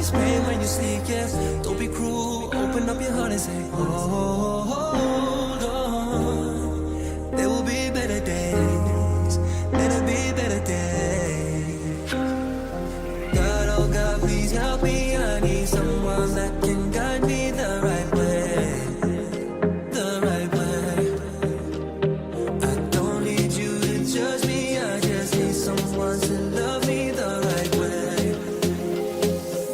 eyes, pray when you sleep, yes. Don't be cruel, open up your heart and say, hold on. There will be better days, better be better days. God, oh God, please help me. I need someone that can guide me the right way, the right way. I don't need you to judge me, I just need someone to love me the right way.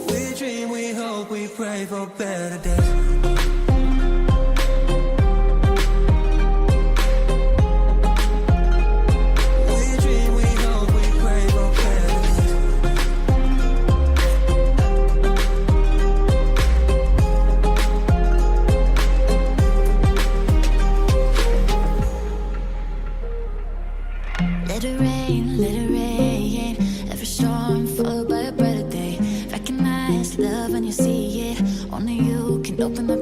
We dream, we hope, we pray for better days. Let it rain, every storm followed by a brighter day. Recognize love when you see it, only you can open up